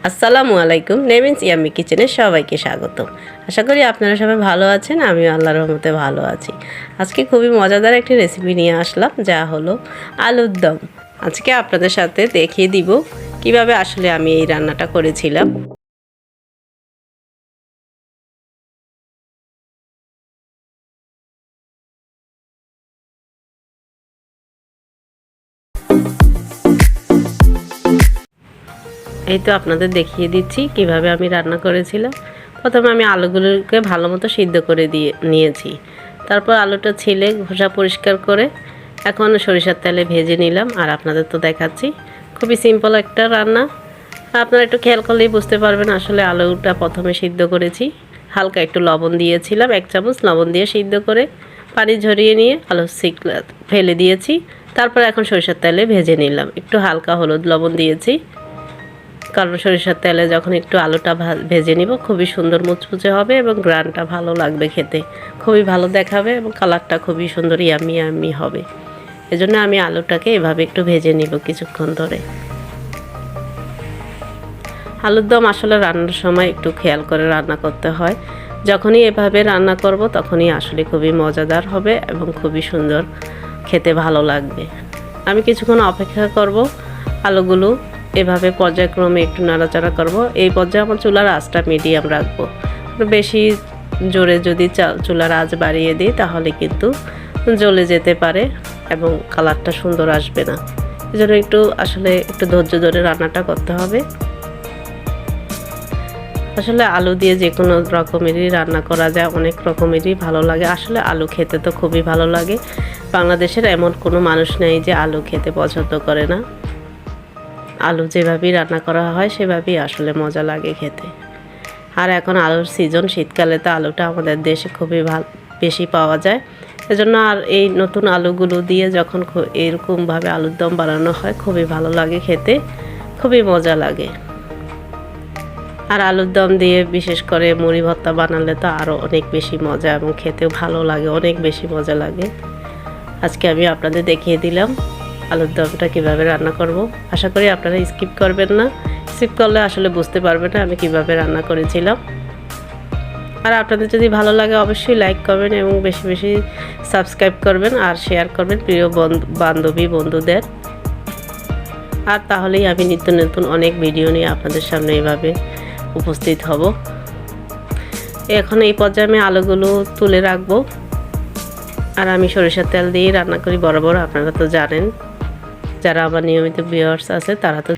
আসসালামু আলাইকুম। নেমিনস ইয়াম্মি কিচেনে সবাইকে স্বাগতম। আশা করি আপনারা সবাই ভালো আছেন। আমিও আল্লাহর রহমতে ভালো আছি। আজকে খুবই মজাদার একটি রেসিপি নিয়ে আসলাম, যা হলো আলুর দম। আজকে আপনাদের সাথে দেখিয়ে দিব কিভাবে আসলে আমি এই রান্নাটা করেছিলাম। এই তো আপনাদের দেখিয়ে দিচ্ছি কিভাবে আমি রান্না করেছিলাম। প্রথমে আমি আলুগুলোকে ভালো মতো সিদ্ধ করে নিয়েছি। তারপর আলুটা ছিলে খোসা পরিষ্কার করে এখন সরিষার তেলে ভেজে নিলাম। আর আপনাদের তো দেখাচ্ছি, খুবই সিম্পল একটা রান্না। আপনারা একটু খেয়াল করলেই বুঝতে পারবেন আসলে আলুটা প্রথমে সিদ্ধ করেছি। হালকা একটু লবণ দিয়েছিলাম, 1 চামচ লবণ দিয়ে সিদ্ধ করে পানি ঝরিয়ে নিয়ে আলু ফেলে দিয়েছি। তারপর এখন সরিষার তেলে ভেজে নিলাম। একটু হালকা হলুদ লবণ দিয়েছি, কারণ সরিষার তেলে যখন একটু আলুটা ভেজে নিব খুবই সুন্দর মুচমুচে হবে এবং গ্রানটা ভালো লাগবে, খেতে খুবই ভালো দেখাবে এবং কালারটা খুবই সুন্দর ইয়াম্মি ইয়াম্মি হবে। এজন্য আমি আলুটাকে এভাবে একটু ভেজে নিব কিছুক্ষণ ধরে। আলুর দম আসলে রান্নার সময় একটু খেয়াল করে রান্না করতে হয়। যখনই এভাবে রান্না করব তখনই আসলে খুবই মজাদার হবে এবং খুবই সুন্দর খেতে ভালো লাগবে। আমি কিছুক্ষণ অপেক্ষা করব। আলুগুলো এভাবে পর্যায়ক্রমে একটু নাড়াচাড়া করব। এই পর্যায়ে আমার চুলার আঁচটা মিডিয়াম রাখবো। বেশি জোরে যদি চুলার আঁচ বাড়িয়ে দিই তাহলে কিন্তু জ্বলে যেতে পারে এবং কালারটা সুন্দর আসবে না। এজন্য একটু ধৈর্য ধরে রান্নাটা করতে হবে। আসলে আলু দিয়ে যে কোনো রকমেরই রান্না করা যায়, অনেক রকমেরই ভালো লাগে। আসলে আলু খেতে তো খুবই ভালো লাগে। বাংলাদেশের এমন কোনো মানুষ নেই যে আলু খেতে পছন্দ করে না। আলু যেভাবেই রান্না করা হয় সেভাবেই আসলে মজা লাগে খেতে। আর এখন আলুর সিজন, শীতকালে তো আলুটা আমাদের দেশে খুবই বেশি পাওয়া যায়। এজন্য আর এই নতুন আলুগুলো দিয়ে যখন এরকমভাবে আলুর দম বানানো হয় খুবই ভালো লাগে খেতে, খুবই মজা লাগে। আর আলুর দম দিয়ে বিশেষ করে মুড়ি ভর্তা বানালে তো আরও অনেক বেশি মজা এবং খেতেও ভালো লাগে, অনেক বেশি মজা লাগে। আজকে আমি আপনাদের দেখিয়ে দিলাম আলুর দমটা কীভাবে রান্না করব। আশা করি আপনারা স্কিপ করবেন না। স্কিপ করলে আসলে বুঝতে পারবেন না আমি কিভাবে রান্না করেছিলাম। আর আপনাদের যদি ভালো লাগে অবশ্যই লাইক করবেন এবং বেশি বেশি সাবস্ক্রাইব করবেন আর শেয়ার করবেন প্রিয় বন্ধুদের। আর তাহলেই আমি নিত্য নতুন অনেক ভিডিও নিয়ে আপনাদের সামনে এভাবে উপস্থিত হব। এখন এই পর্যায়ে আমি আলুগুলো তুলে রাখবো। আর আমি সরিষার তেল দিয়ে রান্না করি বরাবর, আপনারা তো জানেন। যারা আমার নিয়মিত ভিউয়ার্স আছে তারা তো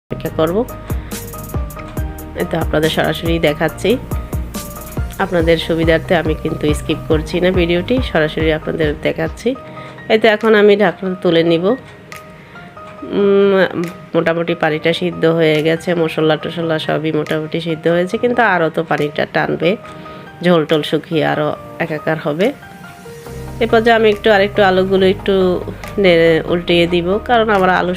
অপেক্ষা করব। এটা আপনাদের সরাসরি দেখাচ্ছি, আপনাদের সুবিধার্থে আমি কিন্তু স্কিপ করছি না ভিডিওটি, সরাসরি আপনাদের দেখাচ্ছি। এতে এখন আমি ঢাকনা তুলে নিব। মোটামুটি পানিটা সিদ্ধ হয়ে গেছে, মশলা টশলা সবই মোটামুটি সিদ্ধ হয়েছে, কিন্তু আরও তো পানিটা টানবে, ঝোল টোল শুকিয়ে আরও একাকার হবে। এরপর যে আমি আরেকটু আলুগুলো একটু উল্টিয়ে দিব, কারণ আমার আলু